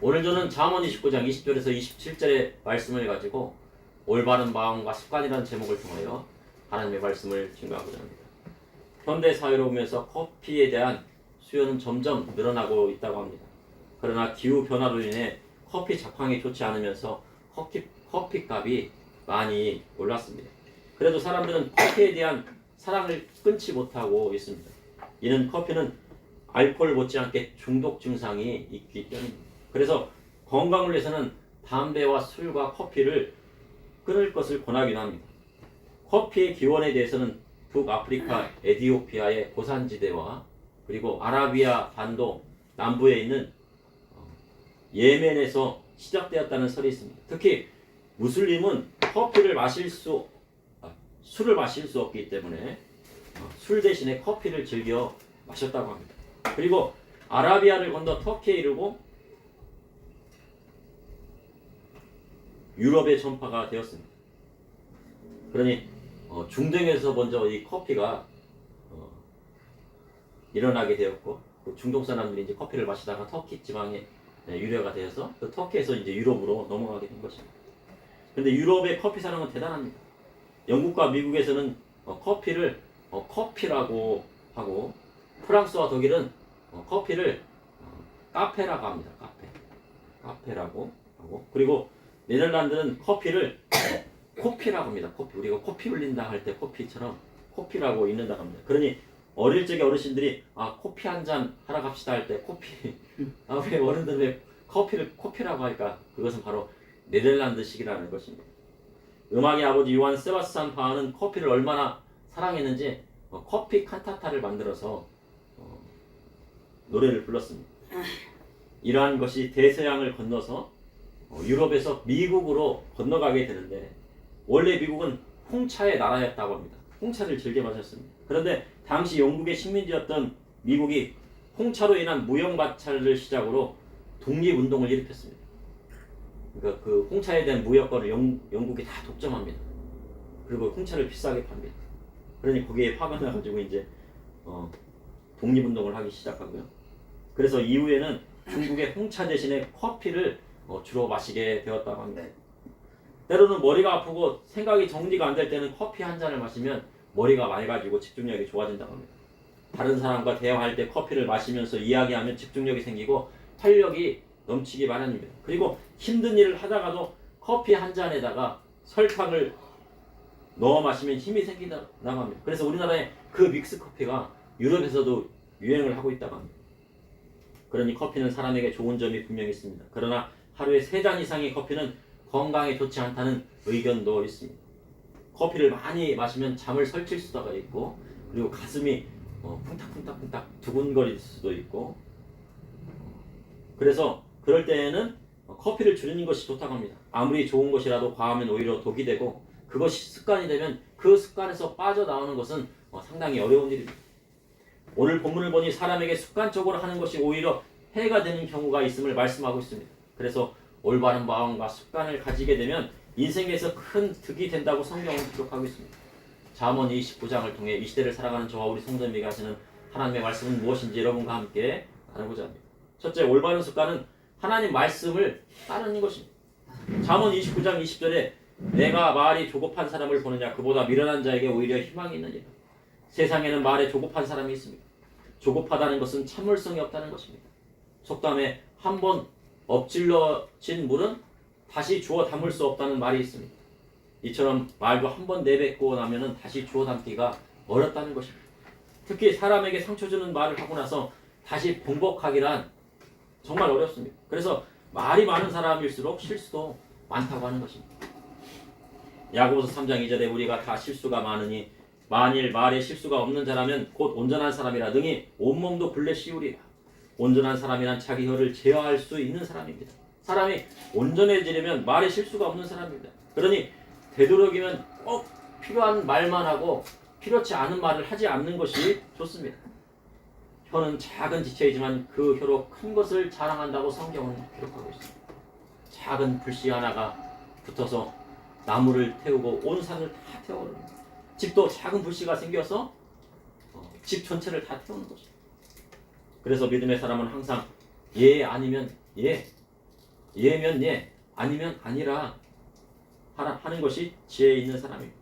오늘 저는 잠언 29장 20절에서 27절의 말씀을 가지고 올바른 마음과 습관이라는 제목을 통하여 하나님의 말씀을 증거하고자 합니다. 현대 사회로 보면서 커피에 대한 수요는 점점 늘어나고 있다고 합니다. 그러나 기후 변화로 인해 커피 작황이 좋지 않으면서 커피 값이 많이 올랐습니다. 그래도 사람들은 커피에 대한 사랑을 끊지 못하고 있습니다. 이는 커피는 알코올 못지않게 중독 증상이 있기 때문입니다. 그래서 건강을 위해서는 담배와 술과 커피를 끊을 것을 권하기도 합니다. 커피의 기원에 대해서는 북아프리카 에티오피아의 고산지대와 그리고 아라비아 반도 남부에 있는 예멘에서 시작되었다는 설이 있습니다. 특히 무슬림은 술을 마실 수 없기 때문에 술 대신에 커피를 즐겨 마셨다고 합니다. 그리고 아라비아를 건너 터키에 이르고 유럽에 전파가 되었습니다. 그러니 중동에서 먼저 이 커피가 일어나게 되었고 그 중동 사람들이 이제 커피를 마시다가 터키 지방에 유래가 되어서 그 터키에서 이제 유럽으로 넘어가게 된 것입니다. 그런데 유럽의 커피 사랑은 대단합니다. 영국과 미국에서는 커피를 커피라고 하고 프랑스와 독일은 커피를 카페라고 합니다. 카페라고 하고 그리고 네덜란드는 커피를 코피라고 합니다. 코피. 우리가 코피 흘린다 할 때 코피처럼 코피라고 읽는다고 합니다. 그러니 어릴 적에 어르신들이 코피 한 잔 하러 갑시다 할 때 코피. 왜 어른들 왜 커피를 코피라고 할까? 그것은 바로 네덜란드식이라는 것입니다. 음악의 아버지 요한 세바스찬 바흐는 커피를 얼마나 사랑했는지 커피 칸타타를 만들어서 노래를 불렀습니다. 이러한 것이 대서양을 건너서 유럽에서 미국으로 건너가게 되는데 원래 미국은 홍차의 나라였다고 합니다. 홍차를 즐겨 마셨습니다. 그런데 당시 영국의 식민지였던 미국이 홍차로 인한 무역마찰을 시작으로 독립운동을 일으켰습니다. 그러니까 그 홍차에 대한 무역권을 영국이 다 독점합니다. 그리고 홍차를 비싸게 팝니다. 그러니 거기에 화가 나가지고 이제 독립운동을 하기 시작하고요. 그래서 이후에는 중국의 홍차 대신에 커피를 주로 마시게 되었다고 합니다. 때로는 머리가 아프고 생각이 정리가 안 될 때는 커피 한 잔을 마시면 머리가 맑아지고 집중력이 좋아진다고 합니다. 다른 사람과 대화할 때 커피를 마시면서 이야기하면 집중력이 생기고 활력이 넘치기 마련입니다. 그리고 힘든 일을 하다가도 커피 한 잔에다가 설탕을 넣어 마시면 힘이 생긴다고 합니다. 그래서 우리나라에 그 믹스 커피가 유럽에서도 유행을 하고 있다고 합니다. 그러니 커피는 사람에게 좋은 점이 분명히 있습니다. 그러나 하루에 3잔 이상의 커피는 건강에 좋지 않다는 의견도 있습니다. 커피를 많이 마시면 잠을 설칠 수가 있고 그리고 가슴이 쿵탁쿵탁쿵탁 두근거릴 수도 있고 그래서 그럴 때에는 커피를 줄이는 것이 좋다고 합니다. 아무리 좋은 것이라도 과하면 오히려 독이 되고 그것이 습관이 되면 그 습관에서 빠져나오는 것은 상당히 어려운 일입니다. 오늘 본문을 보니 사람에게 습관적으로 하는 것이 오히려 해가 되는 경우가 있음을 말씀하고 있습니다. 그래서 올바른 마음과 습관을 가지게 되면 인생에서 큰 득이 된다고 성경은 기록하고 있습니다. 잠언 29장을 통해 이 시대를 살아가는 저와 우리 성도님에게 하시는 하나님의 말씀은 무엇인지 여러분과 함께 나누고자 합니다. 첫째, 올바른 습관은 하나님 말씀을 따르는 것입니다. 잠언 29장 20절에 내가 말이 조급한 사람을 보느냐 그보다 미련한 자에게 오히려 희망이 있느니라. 세상에는 말에 조급한 사람이 있습니다. 조급하다는 것은 참을성이 없다는 것입니다. 속담에 한번 엎질러진 물은 다시 주워 담을 수 없다는 말이 있습니다. 이처럼 말도 한번 내뱉고 나면은 다시 주워 담기가 어렵다는 것입니다. 특히 사람에게 상처 주는 말을 하고 나서 다시 봉복하기란 정말 어렵습니다. 그래서 말이 많은 사람일수록 실수도 많다고 하는 것입니다. 야고보서 3장 2절에 우리가 다 실수가 많으니 만일 말에 실수가 없는 자라면 곧 온전한 사람이라 능히 온몸도 굴레 씌우리라. 온전한 사람이란 자기 혀를 제어할 수 있는 사람입니다. 사람이 온전해지려면 말에 실수가 없는 사람입니다. 그러니 되도록이면 꼭 필요한 말만 하고 필요치 않은 말을 하지 않는 것이 좋습니다. 혀는 작은 지체이지만 그 혀로 큰 것을 자랑한다고 성경은 기록하고 있습니다. 작은 불씨 하나가 붙어서 나무를 태우고 온 산을 다 태워버립니다. 집도 작은 불씨가 생겨서 집 전체를 다 태우는 것입니다. 그래서 믿음의 사람은 항상 예 아니면 예, 예면 예, 아니면 아니라 하는 것이 지혜 있는 사람입니다.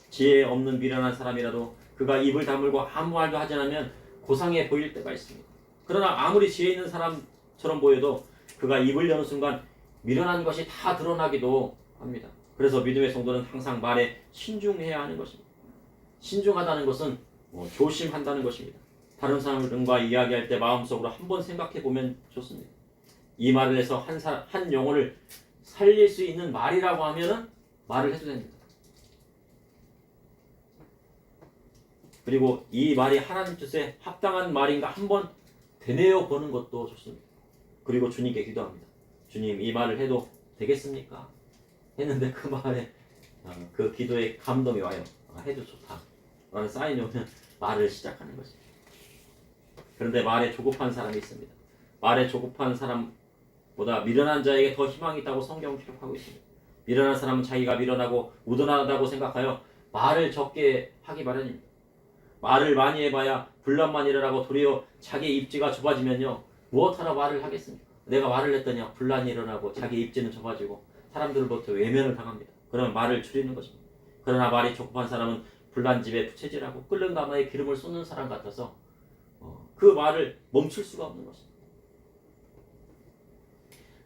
지혜 없는 미련한 사람이라도 그가 입을 다물고 아무 말도 하지 않으면 고상해 보일 때가 있습니다. 그러나 아무리 지혜 있는 사람처럼 보여도 그가 입을 여는 순간 미련한 것이 다 드러나기도 합니다. 그래서 믿음의 성도는 항상 말에 신중해야 하는 것입니다. 신중하다는 것은 조심한다는 것입니다. 다른 사람과 이야기할 때 마음속으로 한번 생각해 보면 좋습니다. 이 말을 해서 한 영혼을 살릴 수 있는 말이라고 하면은 말을 해도 됩니다. 그리고 이 말이 하나님 뜻에 합당한 말인가 한번 되뇌어 보는 것도 좋습니다. 그리고 주님께 기도합니다. 주님, 이 말을 해도 되겠습니까? 했는데 그 말에 그 기도에 감동이 와요. 해도 좋다 라는 사인이 오면 말을 시작하는 것입니다. 그런데 말에 조급한 사람이 있습니다. 말에 조급한 사람보다 미련한 자에게 더 희망이 있다고 성경은 기록하고 있습니다. 미련한 사람은 자기가 미련하고 우둔하다고 생각하여 말을 적게 하기 마련입니다. 말을 많이 해봐야 분란만 일어나고 도리어 자기 입지가 좁아지면요, 무엇 하나 말을 하겠습니까? 내가 말을 했더니 분란이 일어나고 자기 입지는 좁아지고 사람들로부터 외면을 당합니다. 그러면 말을 줄이는 것입니다. 그러나 말이 조급한 사람은 분란집에 부채질하고 끓는 가마에 기름을 쏟는 사람 같아서 그 말을 멈출 수가 없는 것입니다.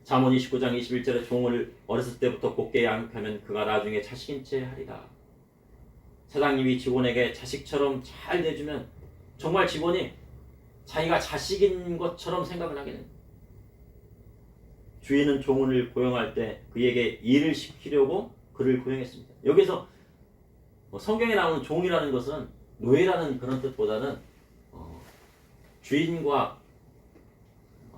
잠언 29장 21절에 종을 어렸을 때부터 곱게 양육하면 그가 나중에 자식인 채 하리라. 사장님이 직원에게 자식처럼 잘 대주면 정말 직원이 자기가 자식인 것처럼 생각을 하게 됩니다. 주인은 종을 고용할 때 그에게 일을 시키려고 그를 고용했습니다. 여기서 성경에 나오는 종이라는 것은 노예라는 그런 뜻보다는 주인과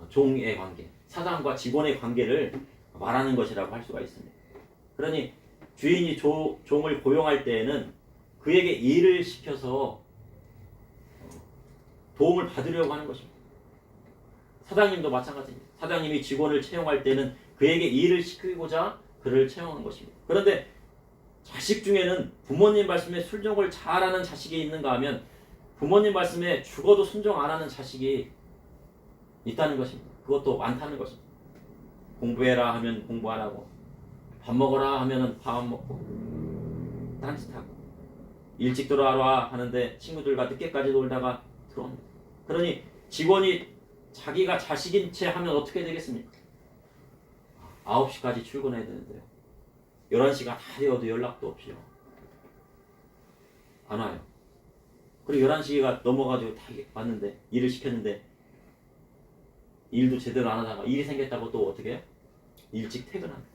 종의 관계, 사장과 직원의 관계를 말하는 것이라고 할 수가 있습니다. 그러니 주인이 종을 고용할 때에는 그에게 일을 시켜서 도움을 받으려고 하는 것입니다. 사장님도 마찬가지입니다. 사장님이 직원을 채용할 때는 그에게 일을 시키고자 그를 채용한 것입니다. 그런데 자식 중에는 부모님 말씀에 순종을 잘하는 자식이 있는가 하면 부모님 말씀에 죽어도 순종 안 하는 자식이 있다는 것입니다. 그것도 많다는 것입니다. 공부해라 하면 공부 안 하고, 밥 먹어라 하면 밥 안 먹고, 딴짓하고, 일찍 들어와라 하는데 친구들과 늦게까지 놀다가 들어옵니다. 그러니 직원이 자기가 자식인 채 하면 어떻게 되겠습니까? 9시까지 출근해야 되는데요. 11시가 다 되어도 연락도 없이요. 안 와요. 그리고 11시가 넘어가지고 다 왔는데, 일을 시켰는데, 일도 제대로 안 하다가 일이 생겼다고 또 어떻게 해요? 일찍 퇴근합니다.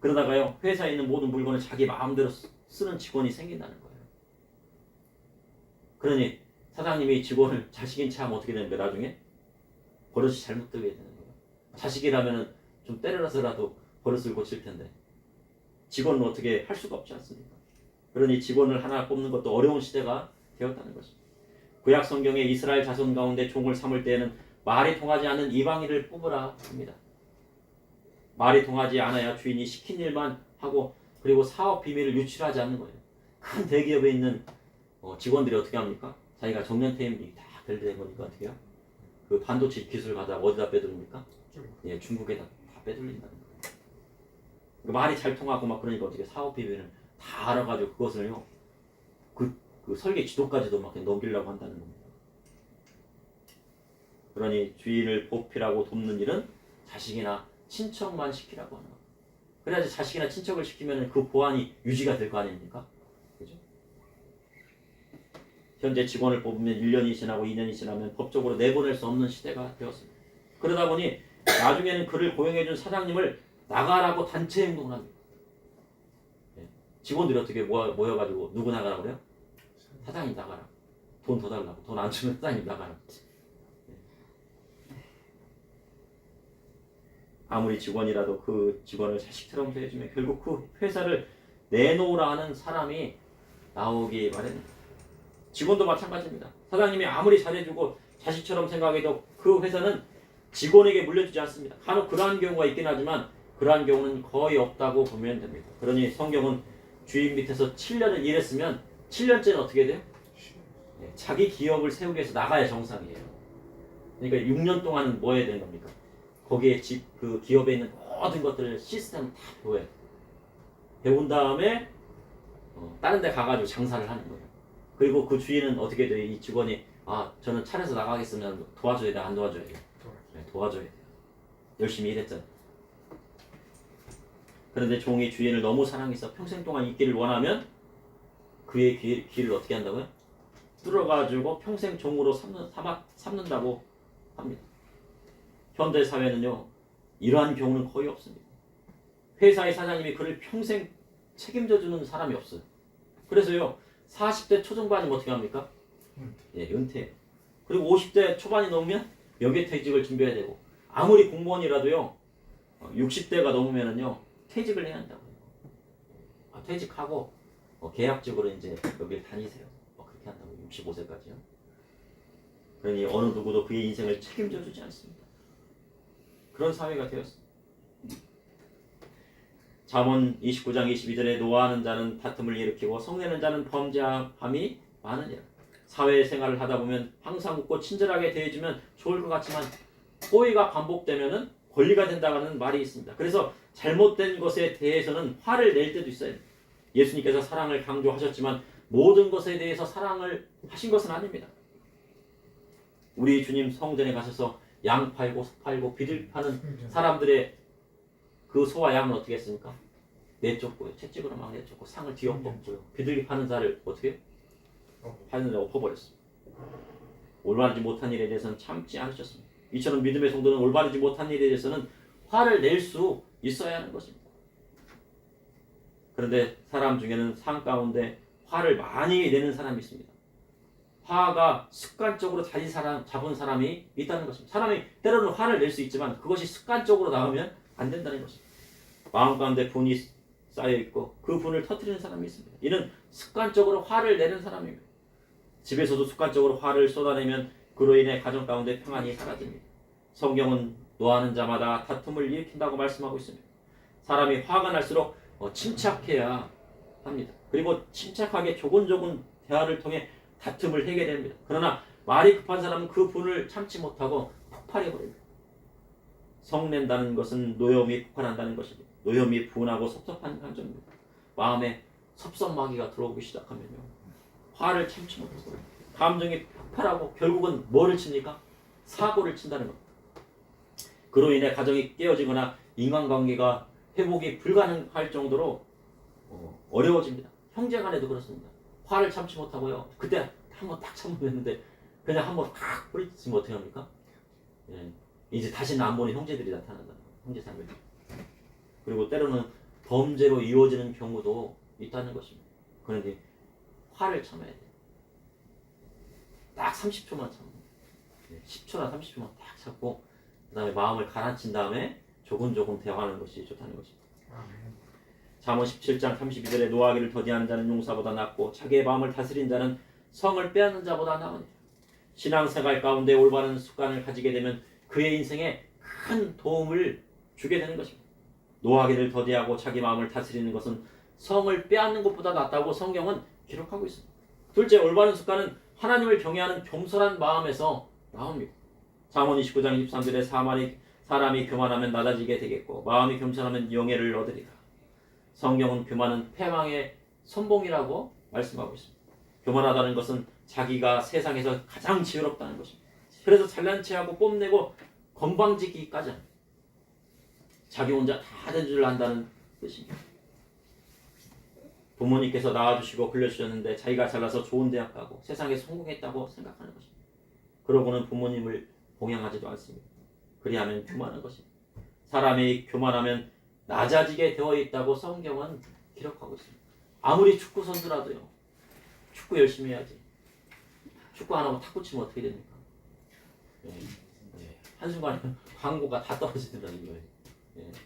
그러다가요, 회사에 있는 모든 물건을 자기 마음대로 쓰는 직원이 생긴다는 거예요. 그러니 사장님이 직원을 자식인 채 하면 어떻게 되는데 나중에? 버릇이 잘못되게 되는 거예요. 자식이라면 좀 때려라서라도 버릇을 고칠 텐데 직원은 어떻게 할 수가 없지 않습니까? 그러니 직원을 하나 뽑는 것도 어려운 시대가 되었다는 것입니다. 구약 성경에 이스라엘 자손 가운데 종을 삼을 때에는 말이 통하지 않는 이방인을 뽑으라 합니다. 말이 통하지 않아야 주인이 시킨 일만 하고 그리고 사업 비밀을 유출하지 않는 거예요. 큰 대기업에 있는 직원들이 어떻게 합니까? 자기가 정년퇴임이 다 될 거니까 어떻게 해요? 그 반도체 기술 가다 어디다 빼돌립니까? 예, 중국에다 다 빼돌린다는 거예요. 그 말이 잘 통하고 막 그러니까 어떻게 사업 비밀을 다 알아가지고 그것을요 그 설계 지도까지도 막 넘기려고 한다는 겁니다. 그러니 주인을 보필하고 돕는 일은 자식이나 친척만 시키라고 하는 겁니다. 그래야지 자식이나 친척을 시키면 그 보안이 유지가 될 거 아닙니까? 그죠? 현재 직원을 뽑으면 1년이 지나고 2년이 지나면 법적으로 내보낼 수 없는 시대가 되었습니다. 그러다 보니 나중에는 그를 고용해준 사장님을 나가라고 단체 행동을 합니다. 네. 직원들이 어떻게 모여가지고 누구 나가라고 그래요? 사장님 나가라. 돈 더 달라고. 돈 안 주면 사장님 나가라. 아무리 직원이라도 그 직원을 자식처럼 대해주면 결국 그 회사를 내놓으라 하는 사람이 나오기 마련입니다. 직원도 마찬가지입니다. 사장님이 아무리 잘해주고 자식처럼 생각해도 그 회사는 직원에게 물려주지 않습니다. 간혹 그러한 경우가 있긴 하지만 그러한 경우는 거의 없다고 보면 됩니다. 그러니 성경은 주인 밑에서 7년을 일했으면 7년째는 어떻게 돼요? 자기 기업을 세우기 위해서 나가야 정상이에요. 그러니까 6년 동안은 뭐 해야 되는 겁니까? 거기에 그 기업에 있는 모든 것들을 시스템을 다 배워야 돼. 배운 다음에 다른 데 가가지고 장사를 하는 거예요. 그리고 그 주인은 어떻게 돼요? 이 직원이 저는 차려서 나가겠으면 도와줘야 돼, 안 도와줘야 돼요? 네, 도와줘야 돼요. 열심히 일했잖아요. 그런데 종이 주인을 너무 사랑해서 평생 동안 있기를 원하면 그의 귀를 어떻게 한다고요? 뚫어가지고 평생 종으로 삼는다고 합니다. 현대 사회는요, 이러한 경우는 거의 없습니다. 회사의 사장님이 그를 평생 책임져주는 사람이 없어요. 그래서요, 40대 초중반이면 어떻게 합니까? 예, 은퇴. 그리고 50대 초반이 넘으면 명예퇴직을 준비해야 되고, 아무리 공무원이라도요, 60대가 넘으면은요, 퇴직을 해야 한다고요. 퇴직하고 계약직으로 이제 여기를 다니세요. 그렇게 한다고 65세까지요. 그러니 어느 누구도 그의 인생을 책임져 주지 않습니다. 그런 사회가 되었습니다. 잠언 29장 22절에 노하는 자는 다툼을 일으키고 성내는 자는 범죄함이 많으니라. 사회생활을 하다 보면 항상 웃고 친절하게 대해주면 좋을 것 같지만 호의가 반복되면은 권리가 된다는 말이 있습니다. 그래서 잘못된 것에 대해서는 화를 낼 때도 있어요. 예수님께서 사랑을 강조하셨지만 모든 것에 대해서 사랑을 하신 것은 아닙니다. 우리 주님 성전에 가셔서 양 팔고 소 팔고 비둘기 파는 사람들의 그 소와 양은 어떻게 했습니까? 내쫓고요. 채찍으로 막 내쫓고 상을 뒤엎었고요. 비둘기 파는 자를 어떻게 해요? 하늘에 엎어버렸습니다. 올바르지 못한 일에 대해서는 참지 않으셨습니다. 이처럼 믿음의 성도는 올바르지 못한 일에 대해서는 화를 낼 수 있어야 하는 것입니다. 그런데 사람 중에는 삶 가운데 화를 많이 내는 사람이 있습니다. 화가 습관적으로 자리 잡은 사람이 있다는 것입니다. 사람이 때로는 화를 낼 수 있지만 그것이 습관적으로 나오면 안 된다는 것입니다. 마음 가운데 분이 쌓여 있고 그 분을 터뜨리는 사람이 있습니다. 이는 습관적으로 화를 내는 사람입니다. 집에서도 습관적으로 화를 쏟아내면 그로 인해 가정 가운데 평안이 사라집니다. 성경은 노하는 자마다 다툼을 일으킨다고 말씀하고 있습니다. 사람이 화가 날수록 침착해야 합니다. 그리고 침착하게 조곤조곤 대화를 통해 다툼을 해결됩니다. 그러나 말이 급한 사람은 그 분을 참지 못하고 폭발해버립니다. 성낸다는 것은 노염이 폭발한다는 것입니다. 노염이 분하고 섭섭한 감정입니다. 마음에 섭섭마귀가 들어오기 시작하면요, 화를 참지 못하고 감정이 폭발하고 결국은 뭐를 칩니까? 사고를 친다는 겁니다. 그로 인해 가정이 깨어지거나 인간관계가 회복이 불가능할 정도로 어려워집니다. 형제간에도 그렇습니다. 화를 참지 못하고요, 그때 한번 딱 참으면는데 그냥 한번 탁 뿌리치면 어떻게 합니까? 예, 이제 다시는 안 보는 형제들이 나타난다는 거예요. 형제상들. 그리고 때로는 범죄로 이루어지는 경우도 있다는 것입니다. 그런데 화를 참아야 돼요. 딱 30초만 참고, 10초나 30초만 딱 참고 그 다음에 마음을 가라앉힌 다음에 조곤조곤 대화하는 것이 좋다는 것입니다. 잠언 17장 32절에 노하기를 더디하는 자는 용사보다 낫고 자기의 마음을 다스린 자는 성을 빼앗는 자보다 나으니라. 신앙생활 가운데 올바른 습관을 가지게 되면 그의 인생에 큰 도움을 주게 되는 것입니다. 노하기를 더디하고 자기 마음을 다스리는 것은 성을 빼앗는 것보다 낫다고 성경은 기록하고 있습니다. 둘째, 올바른 습관은 하나님을 경외하는 겸손한 마음에서 나옵니다. 잠언 29장 23절에 사람이 교만하면 낮아지게 되겠고 마음이 겸손하면 영예를 얻으리라. 성경은 교만은 패망의 선봉이라고 말씀하고 있습니다. 교만하다는 것은 자기가 세상에서 가장 지혜롭다는 것입니다. 그래서 잘난 체하고 뽐내고 건방지기까지 합니다. 자기 혼자 다 된 줄 안다는 뜻입니다. 부모님께서 낳아주시고 길러주셨는데 자기가 잘나서 좋은 대학 가고 세상에 성공했다고 생각하는 것입니다. 그러고는 부모님을 봉양하지도 않습니다. 그리하면 교만한 것입니다. 사람이 교만하면 낮아지게 되어 있다고 성경은 기록하고 있습니다. 아무리 축구 선수라도요, 축구 열심히 해야지. 축구 안 하고 탁구 치면 어떻게 됩니까? 한순간에 광고가 다 떨어지더라는 거예요.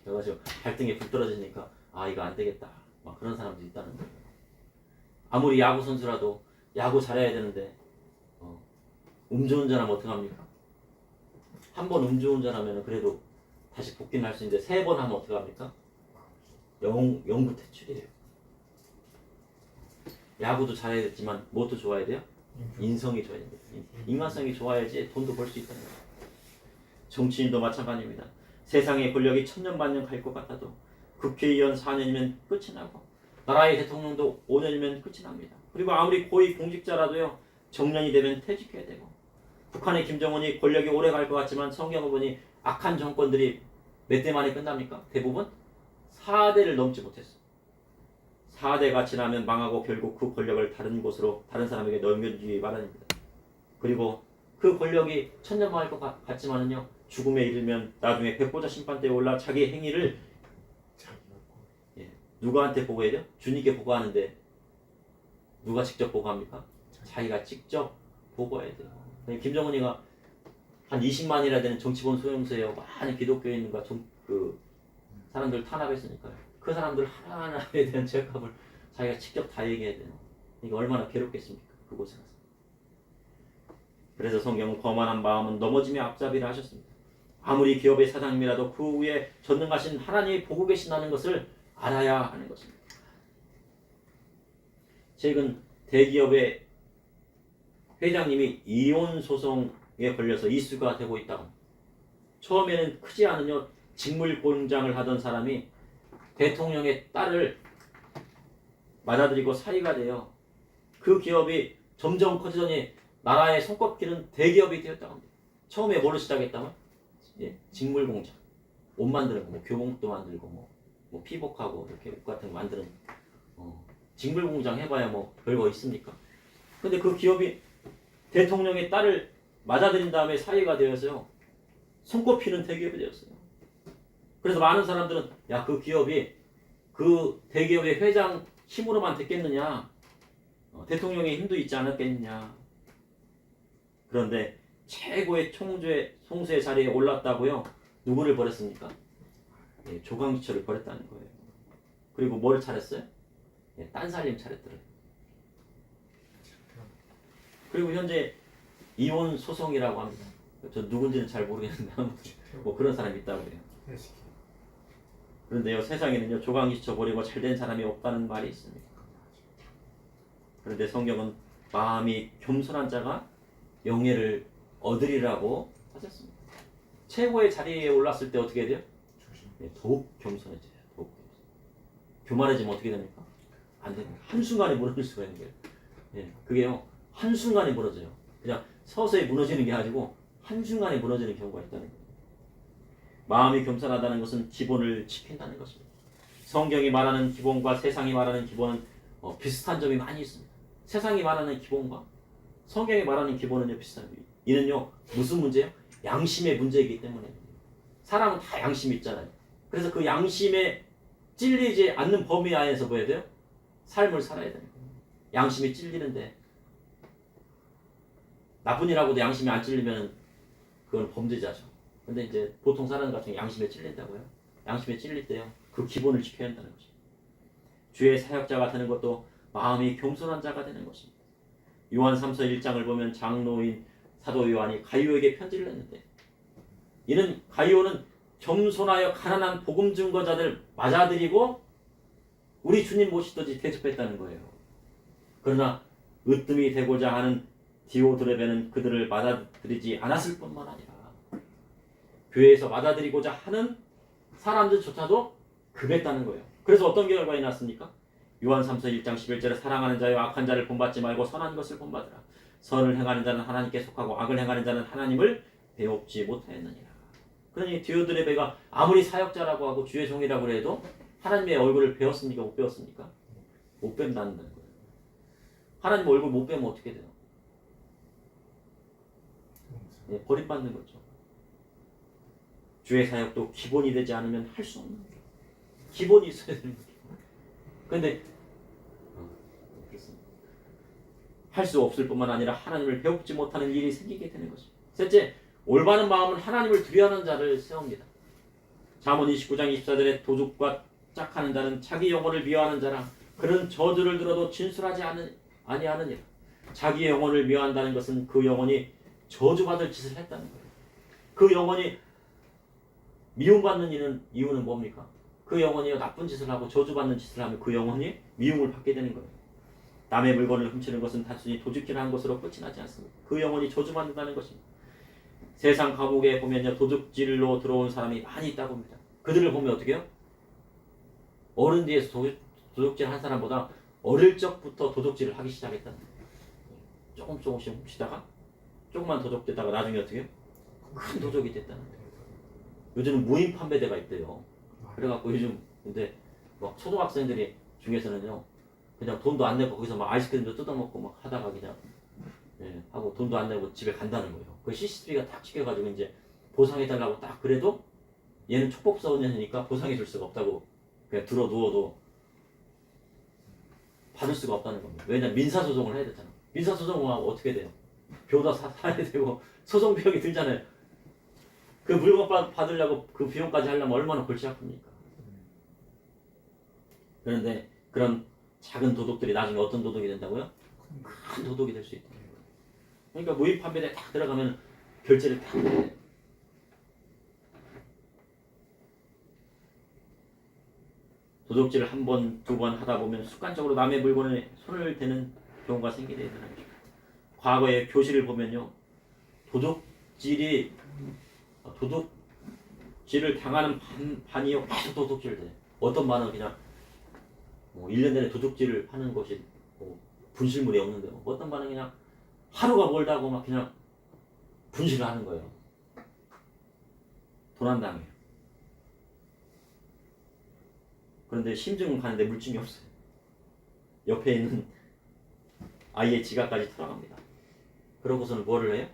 그래가지고 발등에 불 떨어지니까 이거 안 되겠다, 막 그런 사람도 있다는 거예요. 아무리 야구 선수라도 야구 잘해야 되는데 음주운전하면 어떡합니까? 한 번 음주운전하면 그래도 다시 복귀는 할 수 있는데 3번 하면 어떡합니까? 영구 퇴출이에요. 야구도 잘해야 되지만 무엇도 좋아야 돼요? 인성이 좋아야 됩니다. 인간성이 좋아야지 돈도 벌 수 있다는 거예요. 정치인도 마찬가지입니다. 세상의 권력이 천년만년 갈 것 같아도 국회의원 4년이면 끝이 나고 나라의 대통령도 5년이면 끝이 납니다. 그리고 아무리 고위 공직자라도요. 정년이 되면 퇴직해야 되고 북한의 김정은이 권력이 오래 갈 것 같지만 성경을 보니 악한 정권들이 몇 대 만에 끝납니까? 대부분 4대를 넘지 못했어. 4대가 지나면 망하고 결국 그 권력을 다른 곳으로 다른 사람에게 넘겨주기 마련입니다. 그리고 그 권력이 천년만할 것 같지만은요. 죽음에 이르면 나중에 백보자 심판대에 올라 자기 행위를 누구한테 보고해야 돼요? 주님께 보고하는데 누가 직접 보고합니까? 자기가 직접 보고해야 돼요. 김정은이가 한 20만이나 되는 정치본 소용소에 많은 기독교인과 그 사람들 탄압했으니까요. 그 사람들 하나하나에 대한 죄값을 자기가 직접 다 얘기해야 돼요. 이게 얼마나 괴롭겠습니까? 그곳에 가서. 그래서 성경은 거만한 마음은 넘어짐의 앞잡이라 하셨습니다. 아무리 기업의 사장님이라도 그 위에 전능하신 하나님이 보고 계신다는 것을 알아야 하는 것입니다. 최근 대기업의 회장님이 이혼 소송에 걸려서 이슈가 되고 있다고. 처음에는 크지 않은 직물 공장을 하던 사람이 대통령의 딸을 맞아들이고 사이가 돼요. 그 기업이 점점 커지더니 나라에 손꼽히는 대기업이 되었다고 합니다. 처음에 뭐를 시작했다면 직물 공장, 옷 만드는 거, 교복도 만들고 뭐 피복하고 이렇게 옷 같은 거 만드는 직물 공장 해봐야 뭐 별거 있습니까? 근데 그 기업이 대통령의 딸을 맞아들인 다음에 사이가 되어서요. 손꼽히는 대기업이 되었어요. 그래서 많은 사람들은 야, 그 기업이 그 대기업의 회장 힘으로만 됐겠느냐? 대통령의 힘도 있지 않았겠느냐? 그런데 최고의 총수의 자리에 올랐다고요. 누구를 버렸습니까? 조광지처를 버렸다는 거예요. 그리고 뭘 차렸어요? 딴살림 차렸더래요. 그리고 현재 이혼 소송이라고 합니다. 저 누군지는 잘 모르겠는데 뭐 그런 사람이 있다고 해요. 그런데요, 세상에는요, 조광지처 버리고 잘된 사람이 없다는 말이 있습니다. 그런데 성경은 마음이 겸손한 자가 영예를 얻으리라고 하셨습니다. 최고의 자리에 올랐을 때 어떻게 해야 돼요? 더욱 겸손해져요. 더욱 교만해지면 어떻게 됩니까? 안 됩니다. 한순간에 무너질 수가 있는 거예요. 그게요, 한순간에 무너져요. 그냥 서서히 무너지는 게 아니고 한순간에 무너지는 경우가 있다는 거예요. 마음이 겸손하다는 것은 기본을 지킨다는 것입니다. 성경이 말하는 기본과 세상이 말하는 기본은 비슷한 점이 많이 있습니다. 세상이 말하는 기본과 성경이 말하는 기본은요, 비슷합니다. 이는요, 무슨 문제예요? 양심의 문제이기 때문에. 사람은 다 양심이 있잖아요. 그래서 그 양심에 찔리지 않는 범위 안에서 뭐 해야 돼요? 삶을 살아야 되는 거예요. 양심이 찔리는데 나쁜 일하고도 양심이 안 찔리면 그건 범죄자죠. 근데 이제 보통 사람 같은 경우 양심에 찔린다고요? 양심에 찔릴 때요, 그 기본을 지켜야 한다는 거죠. 주의 사역자가 되는 것도 마음이 겸손한 자가 되는 것입니다. 요한 3서 1장을 보면 장로인 사도 요한이 가이오에게 편지를 했는데, 이는 가이오는 겸손하여 가난한 복음 증거자들 맞아들이고 우리 주님 모시듯이 대접했다는 거예요. 그러나 으뜸이 되고자 하는 디오드레베는 그들을 맞아들이지 않았을 뿐만 아니라 교회에서 받아들이고자 하는 사람들조차도 금했다는 거예요. 그래서 어떤 결과가 났습니까? 요한 3서 1장 11절에 사랑하는 자여 악한 자를 본받지 말고 선한 것을 본받으라. 선을 행하는 자는 하나님께 속하고 악을 행하는 자는 하나님을 배웁지 못하였느니라. 그러니 디오드레베가 아무리 사역자라고 하고 주의 종이라고 해도 하나님의 얼굴을 배웠습니까? 못 배웠습니까? 못 뺀다는 거예요. 하나님 얼굴 못 빼면 어떻게 돼요? 버림받는 거죠. 주의 사역도 기본이 되지 않으면 할 수 없는 거예요. 기본이 있어야 되는 거예요. 그런데 할 수 없을 뿐만 아니라 하나님을 배웁지 못하는 일이 생기게 되는 것입니다. 셋째, 올바른 마음은 하나님을 두려워하는 자를 세웁니다. 잠언 29장 24절에 도둑과 짝하는 자는 자기 영혼을 미워하는 자라. 그는 저주를 들어도 진술하지 아니하느니라. 자기 영혼을 미워한다는 것은 그 영혼이 저주받을 짓을 했다는 거예요. 그 영혼이 미움받는 이유는 뭡니까? 그 영혼이 나쁜 짓을 하고 저주받는 짓을 하면 그 영혼이 미움을 받게 되는 거예요. 남의 물건을 훔치는 것은 단순히 도둑질하는 것으로 끝이 나지 않습니다. 그 영혼이 저주받는다는 것입니다. 세상 감옥에 보면요 도둑질로 들어온 사람이 많이 있다고 합니다. 그들을 보면 어떻게 해요? 어른 뒤에서 도둑질 한 사람보다 어릴 적부터 도둑질을 하기 시작했다는 거예요. 조금씩 훔치다가 조금만 도둑되다가 나중에 어떻게 해요? 큰 도둑이 됐다는 거예요. 요즘은 무인 판매대가 있대요. 그래갖고 요즘 근데 막 초등학생들이 중에서는요 그냥 돈도 안 내고 거기서 막 아이스크림도 뜯어먹고 막 하다가 그냥 하고 돈도 안 내고 집에 간다는 거예요. 그 CCTV가 딱 찍혀가지고 이제 보상해달라고 딱 그래도 얘는 촉법소년이니까 보상해줄 수가 없다고 그냥 들어 누워도 받을 수가 없다는 겁니다. 왜냐면 민사소송을 해야 되잖아. 민사소송을 하면 어떻게 돼요? 벼다 사야 되고 소송 비용이 들잖아요. 그 물건 받으려고 그 비용까지 하려면 얼마나 골치 아픕니까? 그런데 그런 작은 도둑들이 나중에 어떤 도둑이 된다고요? 큰 도둑이 될 수 있다. 그러니까 무인 판매대에 딱 들어가면 결제를 딱 해야 돼요. 도둑질을 한 번, 두 번 하다 보면 습관적으로 남의 물건에 손을 대는 경우가 생기게 되는 거죠. 과거의 교실을 보면요. 도둑질을 당하는 반이요. 계속 도둑질을 돼. 어떤 반은 그냥 1년 내내 도둑질을 하는 것이 분실물이 없는데 어떤 반은 그냥 하루가 멀다고 막 그냥 분실을 하는 거예요. 도난당해요. 그런데 심증은 가는데 물증이 없어요. 옆에 있는 아이의 지갑까지 털어갑니다. 그러고서는 뭐를 해요?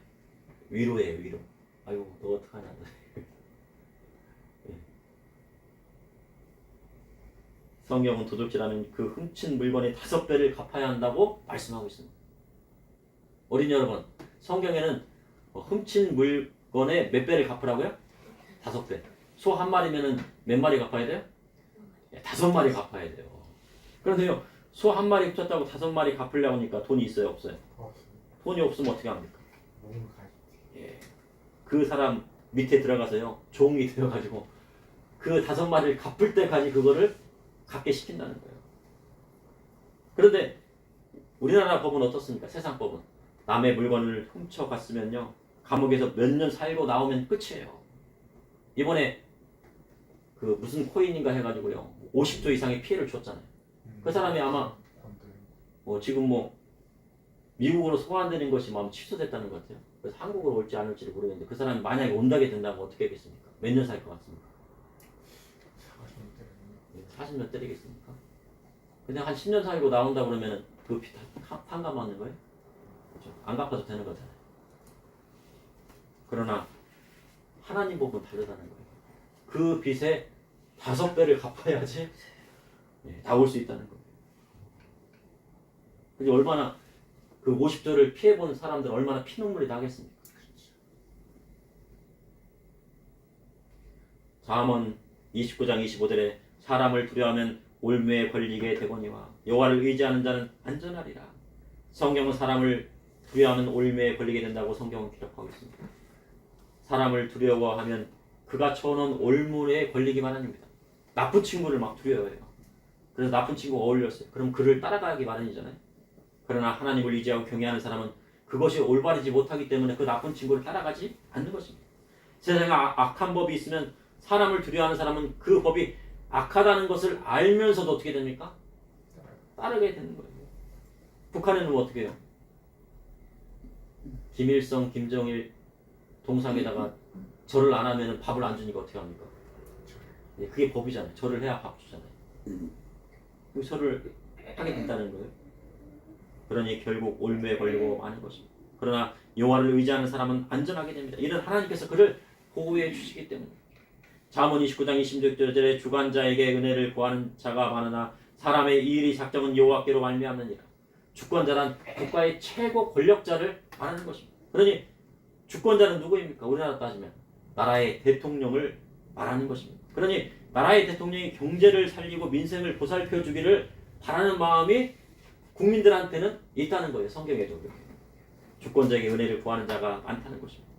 위로해요, 위로. 아이고, 너 어떡하냐. 성경은 도둑질하면 그 훔친 물건의 5배를 갚아야 한다고 말씀하고 있습니다. 어린이 여러분, 성경에는 훔친 물건의 몇 배를 갚으라고요? 5배. 소 한 마리면은 몇 마리 갚아야 돼요? 5마리 갚아야 돼요. 그런데요, 소 한 마리 훔쳤다고 5마리 갚으려고 하니까 돈이 있어요, 없어요? 돈이 없으면 어떻게 합니까? 그 사람 밑에 들어가서요, 종이 되어가지고 그 5마리를 갚을 때까지 그거를 갚게 시킨다는 거예요. 그런데 우리나라 법은 어떻습니까? 세상 법은 남의 물건을 훔쳐갔으면요 감옥에서 몇 년 살고 나오면 끝이에요. 이번에 그 무슨 코인인가 해가지고요 50조 이상의 피해를 줬잖아요. 그 사람이 아마 지금 미국으로 소환되는 것이 취소됐다는 것 같아요. 그래서 한국으로 올지 안 올지를 모르겠는데 그 사람이 만약에 온다게 된다면 어떻게 하겠습니까? 몇 년 살 것 같습니까? 40년 때리겠습니까? 그냥 한 10년 살고 나온다 그러면 그 피 탕감하는 거예요? 그렇죠? 안 갚아도 되는 거잖아요. 그러나 하나님 법은 다르다는 거예요. 그 빚에 5배를 갚아야지 나올 수 있다는 거예요. 근데 얼마나 그 50조를 피해본 사람들 얼마나 피눈물이 나겠습니까? 잠언 29장 25절에 사람을 두려워하면 올무에 걸리게 되거니와 여호와를 의지하는 자는 안전하리라. 성경은 사람을 두려워하면 올무에 걸리게 된다고 성경은 기록하고 있습니다. 사람을 두려워하면 그가 쳐놓은 올무에 걸리기만 합니다. 나쁜 친구를 막 두려워해요. 그래서 나쁜 친구가 어울렸어요. 그럼 그를 따라가기 마련이잖아요. 그러나 하나님을 의지하고 경외하는 사람은 그것이 올바르지 못하기 때문에 그 나쁜 친구를 따라가지 않는 것입니다. 세상에 악한 법이 있으면 사람을 두려워하는 사람은 그 법이 악하다는 것을 알면서도 어떻게 됩니까? 따르게 되는 거예요. 북한에는 어떻게 해요? 김일성, 김정일 동상에다가 절을 안 하면 밥을 안 주니까 어떻게 합니까? 그게 법이잖아요. 절을 해야 밥 주잖아요. 그 절을 하게 된다는 거예요. 그러니 결국 올무에 걸리고 마는 것입니다. 그러나 여호와를 의지하는 사람은 안전하게 됩니다. 이는 하나님께서 그를 보호해 주시기 때문입니다. 잠언 29장 26절에 주관자에게 은혜를 구하는 자가 많으나 사람의 일이 작정은 여호와께로 말미암느니라. 주권자란 국가의 최고 권력자를 말하는 것입니다. 그러니 주권자는 누구입니까? 우리나라 따지면 나라의 대통령을 말하는 것입니다. 그러니 나라의 대통령이 경제를 살리고 민생을 보살펴 주기를 바라는 마음이 국민들한테는 있다는 거예요. 성경에도 주권자에게 은혜를 구하는 자가 많다는 것입니다.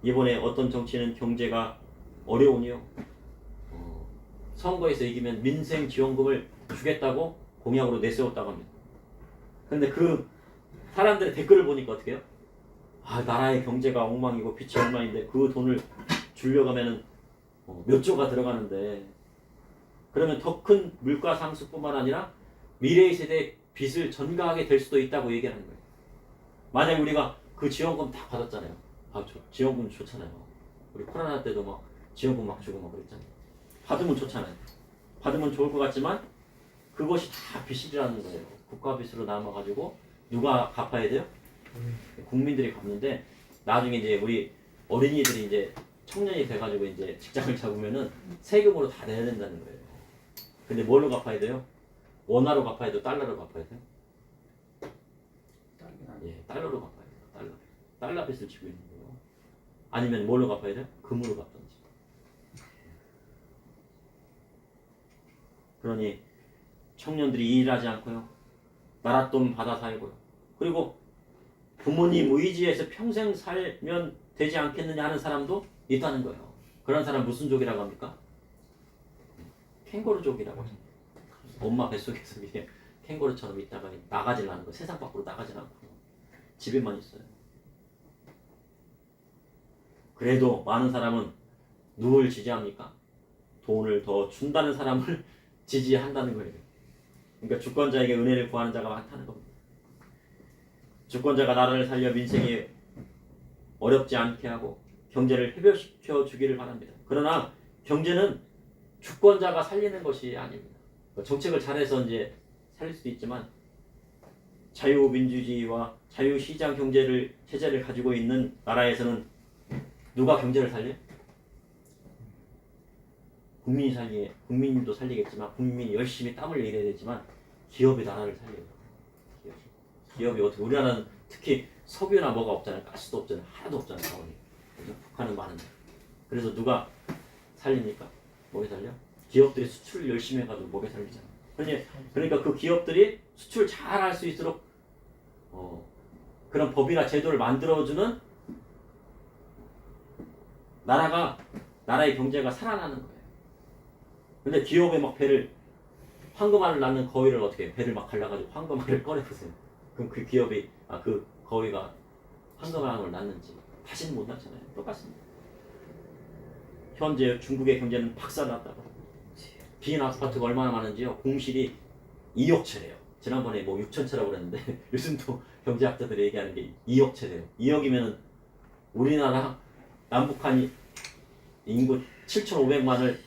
이번에 어떤 정치는 경제가 어려우니요 선거에서 이기면 민생지원금을 주겠다고 공약으로 내세웠다고 합니다. 그런데 그 사람들의 댓글을 보니까 어떻게 해요? 나라의 경제가 엉망이고 빛이 엉망인데 그 돈을 주려고 하면은 몇 조가 들어가는데, 그러면 더 큰 물가 상승뿐만 아니라 미래의 세대의 빚을 전가하게 될 수도 있다고 얘기하는 거예요. 만약에 우리가 그 지원금 다 받았잖아요. 지원금 좋잖아요. 우리 코로나 때도 막 지원금 막 주고 막 그랬잖아요. 받으면 좋잖아요. 받으면 좋을 것 같지만 그것이 다 빚이라는 거예요. 국가 빚으로 남아가지고 누가 갚아야 돼요? 국민들이 갚는데, 나중에 이제 우리 어린이들이 이제 청년이 돼가지고 이제 직장을 잡으면은 세금으로 다 내야 된다는 거예요. 근데 뭘로 갚아야 돼요? 원화로 갚아야 돼요? 달러로 갚아야 돼요? 예, 달러로 갚아야 돼요. 달러 빚을 지고 있는 거예요. 아니면 뭘로 갚아야 돼요? 금으로 갚던지. 그러니 청년들이 일하지 않고요, 나랏돈 받아 살고요, 그리고 부모님 의지에서 평생 살면 되지 않겠느냐 하는 사람도 있다는 거예요. 그런 사람 무슨 족이라고 합니까? 캥거루족이라고 합니다. 엄마 뱃속에서 이게 캥거루처럼 있다가 나가질 않는 거예요. 세상 밖으로 나가질 않고 집에만 있어요. 그래도 많은 사람은 누굴 지지합니까? 돈을 더 준다는 사람을 지지한다는 거예요. 그러니까 주권자에게 은혜를 구하는 자가 많다는 겁니다. 주권자가 나라를 살려 민생이 어렵지 않게 하고 경제를 회복시켜 주기를 바랍니다. 그러나 경제는 주권자가 살리는 것이 아닙니다. 정책을 잘해서 이제 살릴 수도 있지만, 자유민주주의와 자유시장 체제를 가지고 있는 나라에서는 누가 경제를 살려? 국민도 살리겠지만, 국민이 열심히 땀을 흘려야 되지만 기업이 나라를 살려요. 기업이 어떻게, 우리나라는 특히 석유나 뭐가 없잖아요. 가스도 없잖아요. 하나도 없잖아요. 자원이. 북한은 많은데. 그래서 누가 살립니까? 뭐게 살려? 기업들이 수출을 열심히 해가지고 뭐게 살리잖아요. 그러니까 그 기업들이 수출 잘 할 수 있도록 그런 법이나 제도를 만들어주는 나라의 경제가 살아나는 거예요. 근데 기업에 막 황금알을 낳는 거위를 어떻게 배를 막 갈라가지고 황금알을 꺼내보세요. 그럼 그 기업이 그 거위가 황금알을 낳는지 다시는 못 낳잖아요. 똑같습니다. 현재 중국의 경제는 박살났다고. 빈 아파트가 얼마나 많은지요? 공실이 2억 채래요. 지난번에 뭐 6천 채라고 그랬는데 요즘 또 경제학자들이 얘기하는 게 2억 채래요. 2억이면 우리나라 남북한 인구 7,500만을,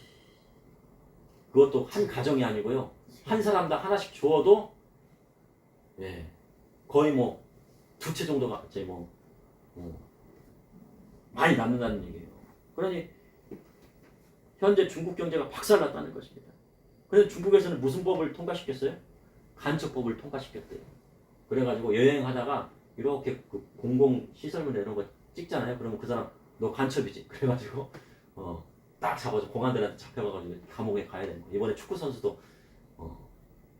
그것도 한 가정이 아니고요, 한 사람당 하나씩 주어도 거의 뭐 2채 정도가 이제 많이 남는다는 얘기예요. 그러니 현재 중국 경제가 박살났다는 것입니다. 그래서 중국에서는 무슨 법을 통과시켰어요? 간첩법을 통과시켰대요. 그래가지고 여행하다가 이렇게 그 공공시설물 이런 거 찍잖아요. 그러면 그 사람 너 간첩이지. 그래가지고 딱 잡아서 공안들한테 잡혀가가지고 감옥에 가야 되는 거예요. 이번에 축구 선수도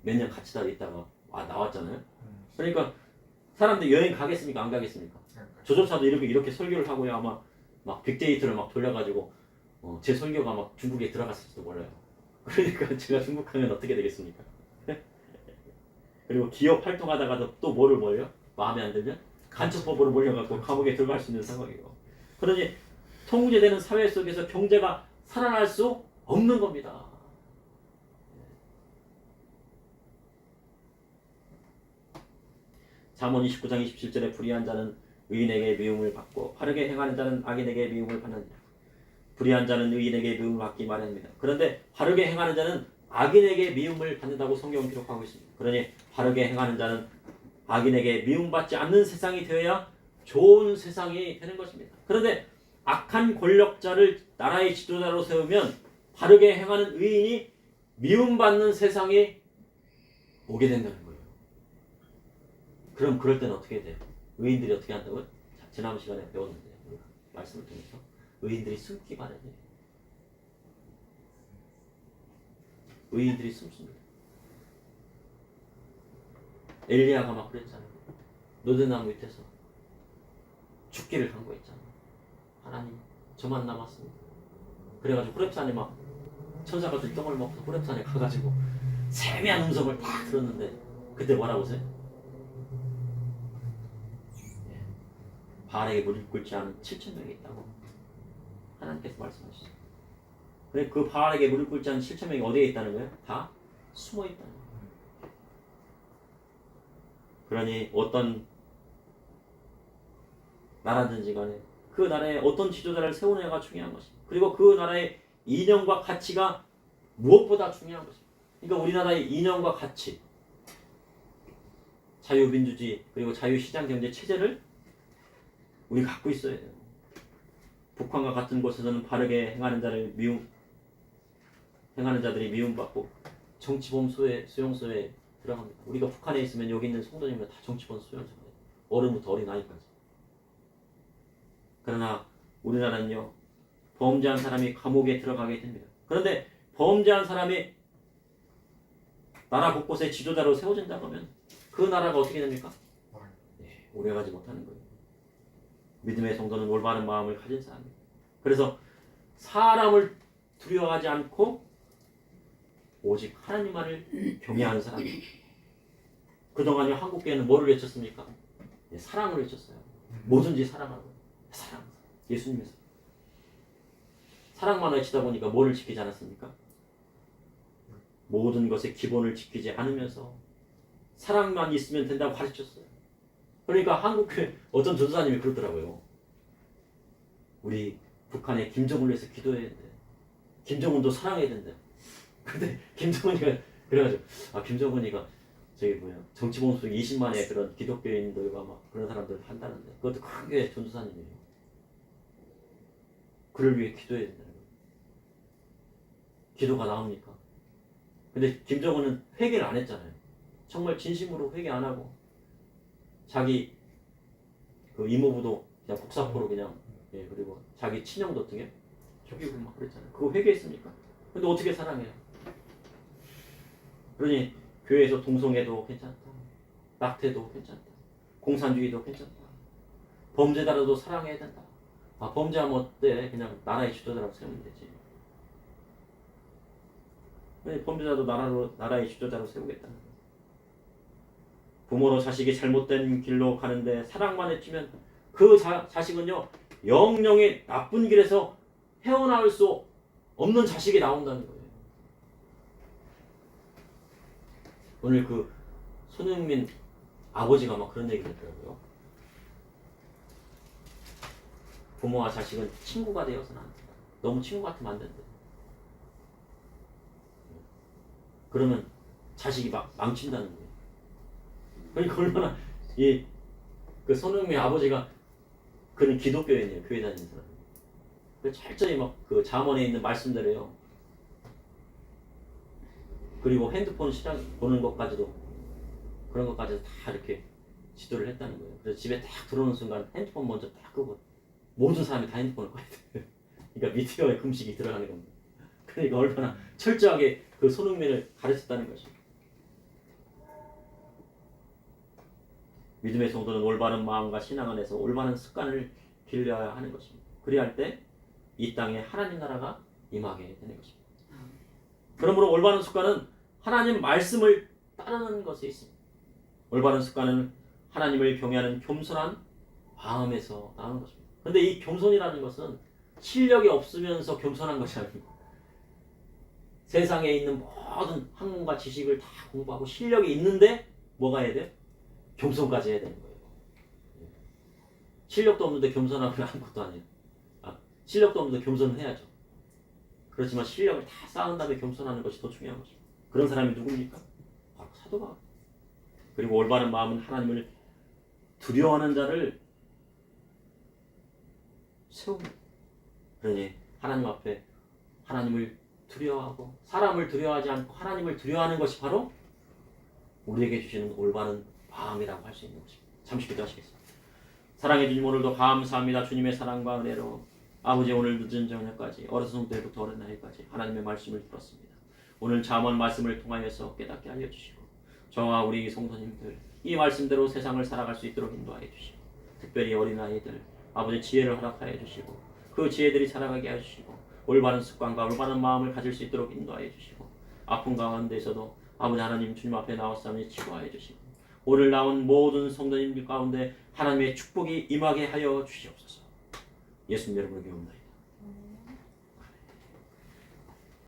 몇 년 같이 있다가 나왔잖아요. 그러니까 사람들 여행 가겠습니까? 안 가겠습니까? 조조사도 이렇게 설교를 하고요, 아마 막 빅데이터를 막 돌려가지고 제 설교가 막 중국에 들어갔을지도 몰라요. 그러니까 제가 중국 가면 어떻게 되겠습니까? 그리고 기업 활동하다가도 또 뭐를 몰려? 마음에 안 들면 간첩법으로 몰려갖고 감옥에 들어갈 수 있는 상황이에요. 그러니 통제되는 사회 속에서 경제가 살아날 수 없는 겁니다. 잠언 29장 27절에 불의한 자는 의인에게 미움을 받고 바르게 행하는 자는 악인에게 미움을 받느니라. 불의한 자는 의인에게 미움을 받기 마련입니다. 그런데 바르게 행하는 자는 악인에게 미움을 받는다고 성경은 기록하고 있습니다. 그러니 바르게 행하는 자는 악인에게 미움받지 않는 세상이 되어야 좋은 세상이 되는 것입니다. 그런데 악한 권력자를 나라의 지도자로 세우면 바르게 행하는 의인이 미움받는 세상이 오게 된다는 거예요. 그럼 그럴 때는 어떻게 돼요? 의인들이 어떻게 한다고요? 지난 시간에 배웠는데 말씀을 통해서 의인들이 숨기 마련이에요. 의인들이 숨습니다. 엘리야가 막 그랬잖아요. 노드나무 밑에서 죽기를 간구했잖아요. 하나님, 저만 남았습니다. 그래가지고 호렙산에 막 천사가 들똥을 먹고 호렙산에 가가지고 세미한 음성을 딱 들었는데 그때 뭐라고 하세요? 바알에게 무릎 꿇지 않은 7,000명이 있다고 하나님께서 말씀하셨어요. 근데 그 바알에게 무릎 꿇지 않은 7,000명이 어디에 있다는 거예요? 다 숨어 있다는 거예요. 그러니 어떤 나라든지 간에 그 나라에 어떤 지도자를 세우느냐가 중요한 것입니다. 그리고 그 나라의 이념과 가치가 무엇보다 중요한 것입니다. 그러니까 우리나라의 이념과 가치, 자유민주주의 그리고 자유시장경제 체제를 우리 갖고 있어야 돼요. 북한과 같은 곳에서는 바르게 행하는 자들이 미움받고 정치범 수용소에 들어갑니다. 우리가 북한에 있으면 여기 있는 성도님은 다 정치범 수용소입니다. 어른부터 어린아이까지. 그러나 우리나라는요, 범죄한 사람이 감옥에 들어가게 됩니다. 그런데 범죄한 사람이 나라 곳곳에 지도자로 세워진다고 하면 그 나라가 어떻게 됩니까? 네, 오래가지 못하는 거예요. 믿음의 성도는 올바른 마음을 가진 사람입니다. 그래서 사람을 두려워하지 않고 오직 하나님만을 경외하는 사람입니다. 그동안 한국교회는 뭐를 외쳤습니까? 네, 사랑을 외쳤어요. 뭐든지 사랑하고 사랑, 예수님의 사랑만 외치다 보니까 뭐를 지키지 않았습니까? 모든 것의 기본을 지키지 않으면서 사랑만 있으면 된다고 가르쳤어요. 그러니까 한국교회 어떤 전도사님이 그러더라고요. 우리 북한의 김정은을 위해서 기도해야 돼. 김정은도 사랑해야 된다. 근데 김정은이가 그래가지고 김정은이가 정치범 속 20만의 그런 기독교인들과 막 그런 사람들 한다는데 그것도 크게 전도사님이에요. 그를 위해 기도해야 된다는 거예요. 기도가 나옵니까? 근데 김정은은 회개를 안 했잖아요. 정말 진심으로 회개 안 하고 자기 그 이모부도 그냥 복사포로 그냥 그리고 자기 친형도 등에 죽이고 막 그랬잖아요. 그거 회개했습니까? 근데 어떻게 사랑해요? 그러니 교회에서 동성애도 괜찮다. 낙태도 괜찮다. 공산주의도 괜찮다. 범죄자라도 사랑해야 된다. 범죄하면 어때? 그냥 나라의 지도자라고 세우면 되지. 범죄자도 나라의 지도자로 세우겠다는 거예요. 부모로 자식이 잘못된 길로 가는데 사랑만 해주면 그 자식은요 영영의 나쁜 길에서 헤어나올 수 없는 자식이 나온다는 거예요. 오늘 그 손흥민 아버지가 막 그런 얘기를 했더라고요. 부모와 자식은 친구가 되어서는 안 된다. 너무 친구 같으면 안 된다. 그러면 자식이 막 망친다는 거예요. 그러니까 얼마나 그 손흥민 아버지가 그는 기독교인이에요. 교회 다니는 사람. 철저히 막 그 잠언에 있는 말씀대로요. 그리고 핸드폰 시장 보는 것까지도 그런 것까지도 다 이렇게 지도를 했다는 거예요. 그래서 집에 딱 들어오는 순간 핸드폰 먼저 딱 끄고 모든 사람이 다 핸드폰을 꺼야 돼요. 그러니까 미디어의 금식이 들어가는 겁니다. 그러니까 얼마나 철저하게 그 손흥민을 가르쳤다는 것이죠. 믿음의 성도는 올바른 마음과 신앙 안에서 올바른 습관을 길러야 하는 것입니다. 그리할 때 이 땅에 하나님 나라가 임하게 되는 것입니다. 그러므로 올바른 습관은 하나님 말씀을 따르는 것에 있습니다. 올바른 습관은 하나님을 경외하는 겸손한 마음에서 나오는 것입니다. 그런데 이 겸손이라는 것은 실력이 없으면서 겸손한 것이 아니고 세상에 있는 모든 학문과 지식을 다 공부하고 실력이 있는데 뭐가 해야 돼요? 겸손까지 해야 되는 거예요. 실력도 없는데 겸손하면 아무것도 아니에요. 실력도 없는데 겸손은 해야죠. 그렇지만 실력을 다 쌓은 다음에 겸손하는 것이 더 중요한 것입니다. 그런 사람이 누굽니까? 바로 사도 바울. 그리고 올바른 마음은 하나님을 두려워하는 자를 세웁니다. 그러니 하나님 앞에 하나님을 두려워하고 사람을 두려워하지 않고 하나님을 두려워하는 것이 바로 우리에게 주시는 올바른 마음이라고 할 수 있는 것입니다. 잠시 기도하시겠습니다. 사랑해 주님, 오늘도 감사합니다. 주님의 사랑과 은혜로 아버지, 오늘 늦은 저녁까지 어려서 때부터 어린 나이까지 하나님의 말씀을 들었습니다. 오늘 잠언 말씀을 통하여서 깨닫게 알려주시고 저와 우리 성도님들 이 말씀대로 세상을 살아갈 수 있도록 인도하여 주시고 특별히 어린아이들 아버지 지혜를 허락하여 주시고 그 지혜들이 살아가게 해주시고 올바른 습관과 올바른 마음을 가질 수 있도록 인도하여 주시고 아픈 가운데에서도 아버지 하나님 주님 앞에 나왔사오니 치유하여 주시고 오늘 나온 모든 성도님들 가운데 하나님의 축복이 임하게 하여 주시옵소서. 예수님 여러분에게 옵니다.